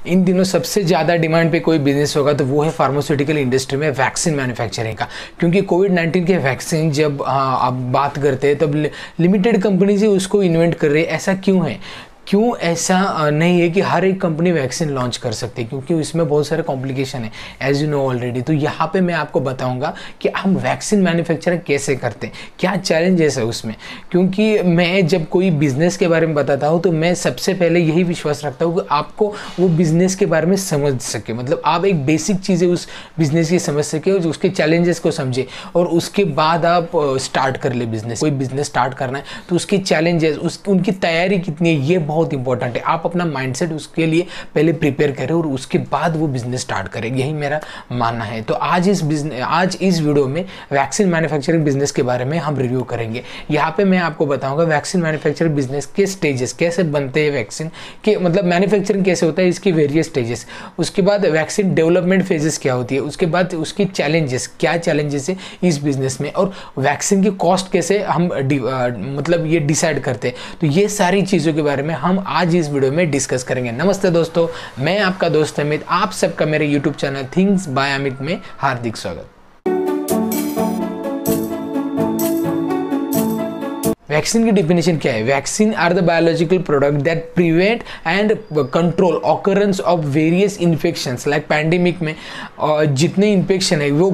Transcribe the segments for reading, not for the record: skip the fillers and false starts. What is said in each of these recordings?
इन दिनों सबसे ज़्यादा डिमांड पे कोई बिजनेस होगा तो वो है फार्मास्यूटिकल इंडस्ट्री में वैक्सीन मैन्युफैक्चरिंग का। क्योंकि कोविड-19 के वैक्सीन जब आप बात करते हैं तब लिमिटेड कंपनी से उसको इन्वेंट कर रही है। ऐसा क्यों है? क्यों ऐसा नहीं है कि हर एक कंपनी वैक्सीन लॉन्च कर सकती है? क्योंकि इसमें बहुत सारे कॉम्प्लिकेशन है, एज यू नो ऑलरेडी। तो यहाँ पे मैं आपको बताऊंगा कि हम वैक्सीन मैन्युफैक्चरिंग कैसे करते हैं, क्या चैलेंजेस है उसमें। क्योंकि मैं जब कोई बिजनेस के बारे में बताता हूँ तो मैं सबसे पहले यही विश्वास रखता हूँ कि आपको वो बिजनेस के बारे में समझ सके, मतलब आप एक बेसिक चीज़ें उस बिजनेस की समझ सके और उसके चैलेंजेस को समझे और उसके बाद आप स्टार्ट कर ले बिजनेस। कोई बिजनेस स्टार्ट करना है तो उसके चैलेंजेस, उनकी तैयारी कितनी है, ये बहुत इंपॉर्टेंट है। आप अपना माइंडसेट उसके लिए पहले प्रिपेयर करें और उसके बाद वो बिजनेस स्टार्ट करें, यही मेरा मानना है। तो आज इस वीडियो में वैक्सीन मैन्युफैक्चरिंग बिजनेस के बारे में हम रिव्यू करेंगे। यहाँ पे मैं आपको बताऊंगा वैक्सीन मैन्युफैक्चरिंग बिजनेस के स्टेजेस, कैसे बनते हैं वैक्सीन के, मतलब मैन्युफैक्चरिंग कैसे होता है, इसके वेरियस स्टेजेस। उसके बाद वैक्सीन डेवलपमेंट फेजेस क्या होती है, उसके बाद उसकी चैलेंजेस, क्या चैलेंजेस है इस बिजनेस में, और वैक्सीन की कॉस्ट कैसे हम मतलब ये डिसाइड करते हैं। तो ये सारी चीज़ों के बारे में हम आज इस वीडियो में डिस्कस करेंगे। नमस्ते दोस्तों, मैं आपका दोस्त अमित, आप सबका मेरे YouTube channel things by Amit में हार्दिक स्वागत। वैक्सीन की डेफिनेशन क्या है? Vaccine are the biological product that prevent and control occurrence of various infections. Like pandemic में जितने इन्फेक्शन है वो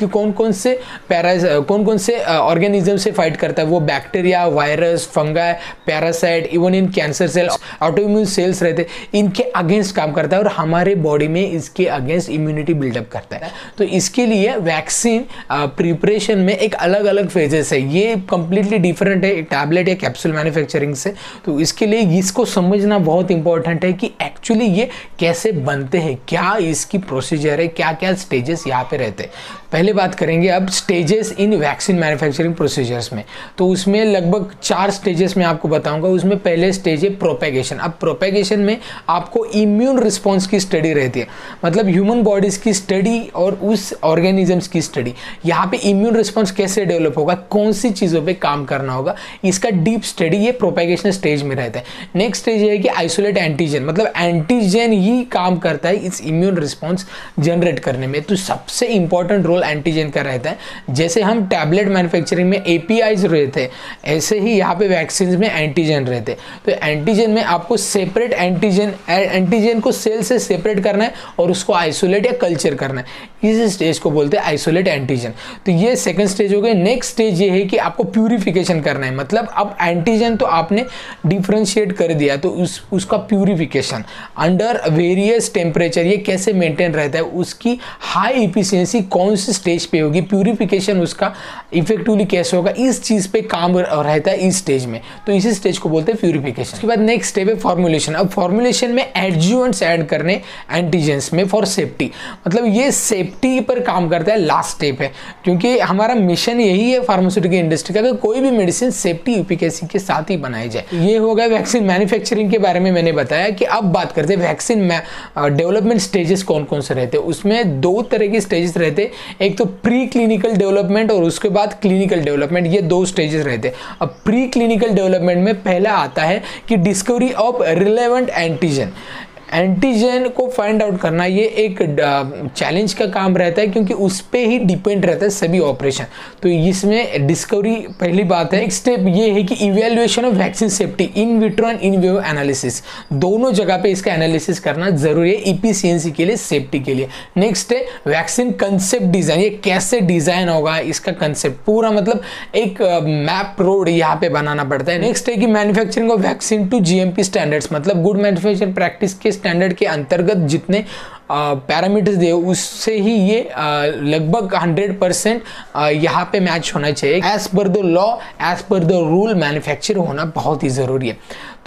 कौन कौन से ऑर्गेनिज्म से फाइट करता है, वो bacteria, virus, fungi, parasite, even in cancer cells, autoimmune cells रहते, इनके अगेंस्ट काम करता है और हमारे बॉडी में इसके अगेंस्ट इम्यूनिटी बिल्डअप करता है। तो इसके लिए वैक्सीन प्रिपरेशन में एक अलग अलग फेजेस है, ये कंप्लीटली डिफरेंट है टैबलेट या कैप्सूल मैन्युफैक्चरिंग से। तो इसके लिए इसको समझना बहुत इंपॉर्टेंट है कि एक्चुअली ये कैसे बनते हैं, क्या इसकी प्रोसीजर है, क्या क्या स्टेजेस यहाँ पे रहते हैं। पहले बात करेंगे अब stages in vaccine manufacturing procedures में। तो उसमें लगभग 4 स्टेजेस में आपको बताऊंगा। उसमें पहले स्टेज है प्रोपेगेशन। अब प्रोपेगेशन में आपको इम्यून रिस्पॉन्स की स्टडी रहती है, मतलब ह्यूमन बॉडीज की स्टडी और उस ऑर्गेनिजम्स की स्टडी। यहाँ पे इम्यून रिस्पॉन्स कैसे डेवलप होगा, कौन सी चीज़ों पे काम करना होगा, इसका डीप स्टडी ये प्रोपेगेशन स्टेज में रहता है। नेक्स्ट स्टेज है कि आइसोलेट एंटीजन, मतलब एंटीजन ही काम करता है इस इम्यून रिस्पॉन्स जनरेट करने में। तो सबसे इंपॉर्टेंट रोल एंटीजन का रहता है। जैसे हम टैबलेट मैन्युफैक्चरिंग में एपीआईज रहते हैं, ऐसे ही यहाँ पे वैक्सीन में एंटीजन रहते हैं। तो एंटीजन में आपको सेपरेट एंटीजन को सेल से सेपरेट करना है और उसको आइसोलेट या कल्चर करना है। इस स्टेज को बोलते हैं आइसोलेट एंटीजन। तो ये सेकंड स्टेज हो गया। नेक्स्ट स्टेज ये है कि आपको प्यूरिफिकेशन करना है, मतलब अब एंटीजन तो आपने डिफरेंशिएट कर दिया, तो उसका प्यूरिफिकेशन अंडर वेरियस टेम्परेचर ये कैसे मेंटेन रहता है, उसकी हाई इफिशिएंसी कौन सी स्टेज पे होगी, प्यूरिफिकेशन उसका इफेक्टिवली कैसे होगा, इस चीज पे काम रहता है इस स्टेज में। तो इसी स्टेज को बोलते हैं प्यूरिफिकेशन। उसके बाद नेक्स्ट स्टेप है फॉर्मुलेशन। अब फॉर्मुलेशन में एडजुवेंट्स ऐड करने एंटीजेंस में फॉर सेफ्टी, मतलब ये सेफ्टी पर काम करता है, लास्ट स्टेप है। क्योंकि हमारा मिशन यही है फार्मास्यूटिकल इंडस्ट्री का कि कोई भी मेडिसिन सेफ्टी एफिकेसी के साथ ही बनाई जाए। ये हो गया वैक्सीन मैन्युफैक्चरिंग के बारे में मैंने बताया। कि अब बात करते हैं वैक्सीन डेवलपमेंट स्टेजेस कौन कौन से रहते हैं। उसमें 2 तरह के स्टेजेस रहते हैं, एक तो प्री क्लिनिकल डेवलपमेंट और उसके बाद क्लिनिकल डेवलपमेंट, ये 2 स्टेजेस रहते हैं। अब प्री क्लिनिकल डेवलपमेंट में पहला आता है कि discovery of relevant antigen. Antigen को फाइंड आउट करना ये एक चैलेंज का काम रहता है, क्योंकि उस पे ही डिपेंड रहता है सभी ऑपरेशन। तो इसमें डिस्कवरी पहली बात है। नेक्स्ट स्टेप ये है कि evaluation of vaccine safety in vitro and in vivo analysis, दोनों जगह पे इसका एनालिसिस करना जरूरी है इफिशिएंसी के लिए, सेफ्टी के लिए। नेक्स्ट है वैक्सीन कंसेप्ट डिजाइन, ये कैसे डिजाइन होगा, इसका कंसेप्ट पूरा, मतलब एक मैप रोड यहाँ पे बनाना पड़ता है। नेक्स्ट है कि manufacturing of vaccine to GMP standards, मतलब गुड मैन्युफैक्चरिंग प्रैक्टिस के स्टैंडर्ड के अंतर्गत जितने पैरामीटर्स दे उससे ही ये लगभग 100% यहाँ पे मैच होना चाहिए। As per the law, as per the rule manufacture होना बहुत ही ज़रूरी है।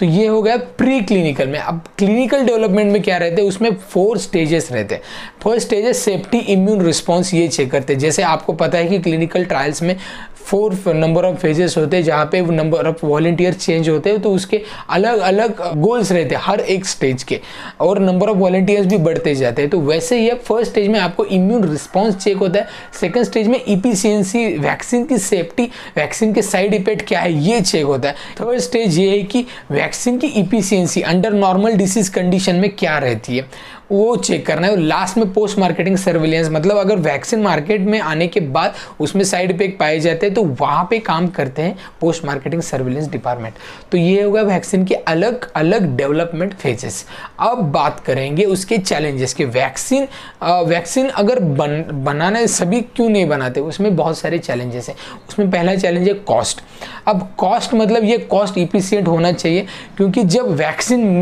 तो ये हो गया प्री क्लिनिकल में। अब क्लिनिकल डेवलपमेंट में क्या रहते हैं, उसमें 4 स्टेजेस रहते हैं। फर्स्ट स्टेज है सेफ्टी इम्यून रिस्पॉन्स, ये चेक करते हैं। जैसे आपको पता है कि क्लिनिकल ट्रायल्स में 4 नंबर ऑफ फेजेस होते हैं, जहाँ पे नंबर ऑफ वॉलंटियर चेंज होते हैं, तो उसके अलग अलग गोल्स रहते हैं हर एक स्टेज के, और नंबर ऑफ वॉलंटियर्स भी बढ़ते जाते हैं। तो वैसे ही फर्स्ट स्टेज में आपको इम्यून रिस्पॉन्स चेक होता है, सेकंड स्टेज में इफिशिएंसी, वैक्सीन की सेफ्टी, वैक्सीन के साइड इफेक्ट क्या है, ये चेक होता है। थर्ड स्टेज ये है कि वैक्सीन की efficiency under normal disease condition में क्या रहती है वो चेक करना है। और लास्ट में पोस्ट मार्केटिंग सर्विलेंस, मतलब अगर वैक्सीन मार्केट में आने के बाद उसमें साइड इफेक्ट पाए जाते हैं तो वहाँ पे काम करते हैं पोस्ट मार्केटिंग सर्विलेंस डिपार्टमेंट। तो ये होगा वैक्सीन के अलग अलग डेवलपमेंट फेजेस। अब बात करेंगे उसके चैलेंजेस के। वैक्सीन अगर बनाना सभी क्यों नहीं बनाते, उसमें बहुत सारे चैलेंजेस हैं। उसमें पहला चैलेंज है कॉस्ट। अब कॉस्ट मतलब ये कॉस्ट इफिशिएंट होना चाहिए, क्योंकि जब वैक्सीन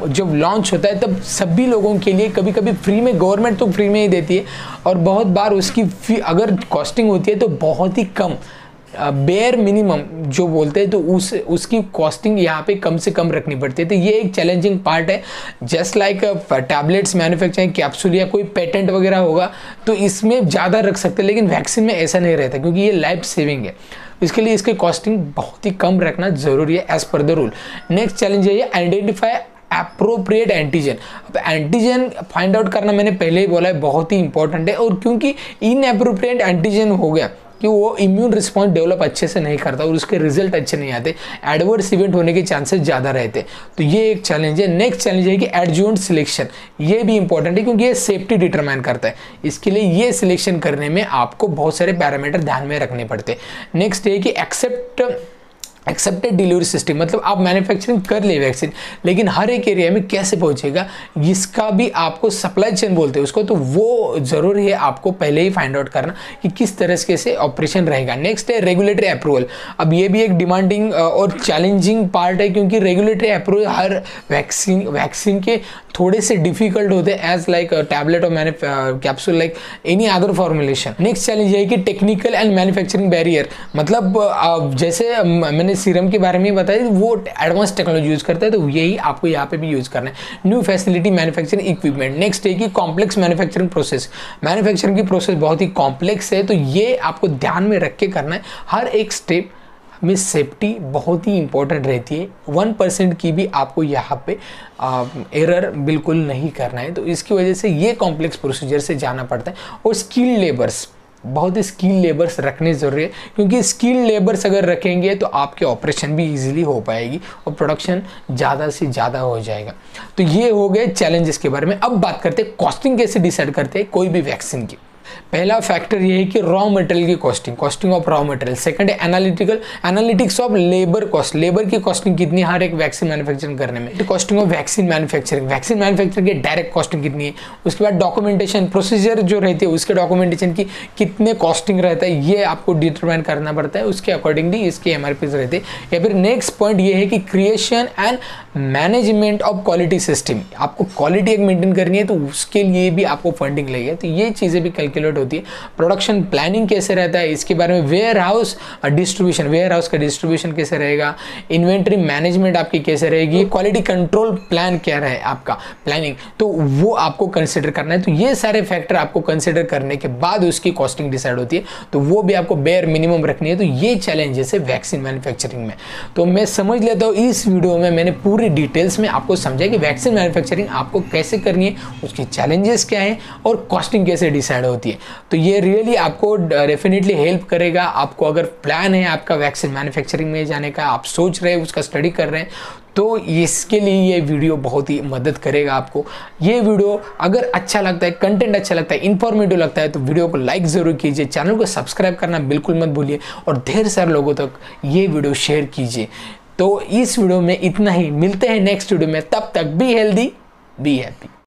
जब लॉन्च होता है तब सभी लोगों के लिए कभी कभी फ्री में, गवर्नमेंट तो फ्री में ही देती है, और बहुत बार उसकी फी अगर कॉस्टिंग होती है तो बहुत ही कम, बेयर मिनिमम जो बोलते हैं, तो उसकी कॉस्टिंग यहाँ पे कम से कम रखनी पड़ती है। तो ये एक चैलेंजिंग पार्ट है। Just like tablets manufacturing, capsule या कोई पेटेंट वगैरह होगा तो इसमें ज़्यादा रख सकते हैं, लेकिन वैक्सीन में ऐसा नहीं रहता, क्योंकि ये लाइफ सेविंग है। इसके लिए इसकी कॉस्टिंग बहुत ही कम रखना जरूरी है as per the rule. Next challenge है ये आइडेंटिफाई अप्रोप्रिएट एंटीजन। अब एंटीजन फाइंड आउट करना मैंने पहले ही बोला है बहुत ही इंपॉर्टेंट है, और क्योंकि इनएप्रोप्रिएट एंटीजन हो गया कि वो इम्यून रिस्पॉन्स डेवलप अच्छे से नहीं करता और उसके रिजल्ट अच्छे नहीं आते, एडवर्स इवेंट होने के चांसेस ज़्यादा रहते। तो ये एक चैलेंज है। नेक्स्ट चैलेंज है कि एडजुवेंट सिलेक्शन, ये भी इंपॉर्टेंट है क्योंकि ये सेफ्टी डिटरमाइन करता है। इसके लिए ये सिलेक्शन करने में आपको बहुत सारे पैरामीटर ध्यान में रखने पड़ते हैं। नेक्स्ट है कि एक्सेप्टेड डिलीवरी सिस्टम, मतलब आप मैन्युफैक्चरिंग कर ले वैक्सीन, लेकिन हर एक एरिया में कैसे पहुंचेगा इसका भी आपको सप्लाई चेन बोलते हैं उसको, तो वो जरूरी है आपको पहले ही फाइंड आउट करना कि किस तरह से ऑपरेशन रहेगा। नेक्स्ट है रेगुलेटरी अप्रूवल। अब ये भी एक डिमांडिंग और चैलेंजिंग पार्ट है, क्योंकि रेगुलेटरी अप्रूवल हर वैक्सीन के थोड़े से डिफिकल्ट होते हैं एज लाइक टैबलेट और capsule like any other formulation. Next challenge है कि टेक्निकल एंड मैन्युफैक्चरिंग बैरियर, मतलब जैसे मैंने सीरम के बारे में बताया वो एडवांस टेक्नोलॉजी यूज करता है, तो यही आपको यहाँ पे भी यूज करना है। New facility manufacturing equipment. Next है कि कॉम्प्लेक्स मैन्युफैक्चरिंग प्रोसेस। मैन्युफैक्चरिंग की प्रोसेस बहुत ही कॉम्प्लेक्स है, तो ये आपको ध्यान में रख के करना है। हर एक स्टेप में सेफ्टी बहुत ही इंपॉर्टेंट रहती है। 1% की भी आपको यहाँ पे एरर बिल्कुल नहीं करना है, तो इसकी वजह से ये कॉम्प्लेक्स प्रोसीजर से जाना पड़ता है। और स्किल्ड लेबर्स, बहुत ही स्किल लेबर्स रखने ज़रूरी है, क्योंकि स्किल लेबर्स अगर रखेंगे तो आपके ऑपरेशन भी इजीली हो पाएगी और प्रोडक्शन ज़्यादा से ज़्यादा हो जाएगा। तो ये हो गए चैलेंजेस के बारे में। अब बात करते हैं कॉस्टिंग कैसे डिसाइड करते हैं कोई भी वैक्सीन की। पहला फैक्टर ये है कि रॉ मटेरियल की costing of raw material. Second है analytics of labour cost, labour की कॉस्टिंग कितनी है हर एक वैक्सीन मैन्युफैक्चरिंग करने में। कॉस्टिंग ऑफ वैक्सीन मैन्युफैक्चरिंग की डायरेक्ट कॉस्टिंग कितनी है। उसके बाद डॉक्यूमेंटेशन प्रोसीजर जो रहती है उसके डॉक्यूमेंटेशन की कितने कॉस्टिंग रहता है, ये आपको डिटरमाइन करना पड़ता है, उसके अकॉर्डिंगली इसके MRPs रहते हैं। या फिर नेक्स्ट पॉइंट ये है कि creation and management of quality system, आपको क्वालिटी एक मेंटेन करनी है तो उसके लिए भी आपको फंडिंग लगेगी, तो ये चीज़ें भी कैलकुलेट होती है। प्रोडक्शन प्लानिंग कैसे रहता है इसके बारे में, वेयर हाउस का डिस्ट्रीब्यूशन कैसे रहेगा, इन्वेंट्री मैनेजमेंट आपकी कैसे रहेगी, क्वालिटी कंट्रोल प्लान क्या रहे आपका प्लानिंग, तो वो आपको कंसिडर करना है। तो ये सारे फैक्टर आपको कंसिडर करने के बाद उसकी कॉस्टिंग डिसाइड होती है, तो वो भी आपको बेयर मिनिमम रखनी है। तो ये चैलेंजेस है वैक्सीन मैन्युफैक्चरिंग में। तो मैं समझ लेता हूँ इस वीडियो में मैंने पूरी डिटेल्स में आपको समझाया कि वैक्सीन मैन्युफैक्चरिंग आपको कैसे करनी है, उसकी चैलेंजेस क्या है और कॉस्टिंग कैसे डिसाइड होती है। तो ये रियली आपको डेफिनेटली हेल्प करेगा। आपको अगर प्लान है आपका वैक्सीन मैन्युफैक्चरिंग में जाने का, आप सोच रहे हैं उसका स्टडी कर रहे हैं, तो इसके लिए ये वीडियो बहुत ही मदद करेगा आपको। ये वीडियो अगर अच्छा लगता है, कंटेंट अच्छा लगता है, इन्फॉर्मेटिव लगता है, तो वीडियो को लाइक ज़रूर कीजिए, चैनल को सब्सक्राइब करना बिल्कुल मत भूलिए और ढेर सारे लोगों तक ये वीडियो शेयर कीजिए। तो इस वीडियो में इतना ही, मिलते हैं नेक्स्ट वीडियो में, तब तक बी हेल्दी बी हैप्पी।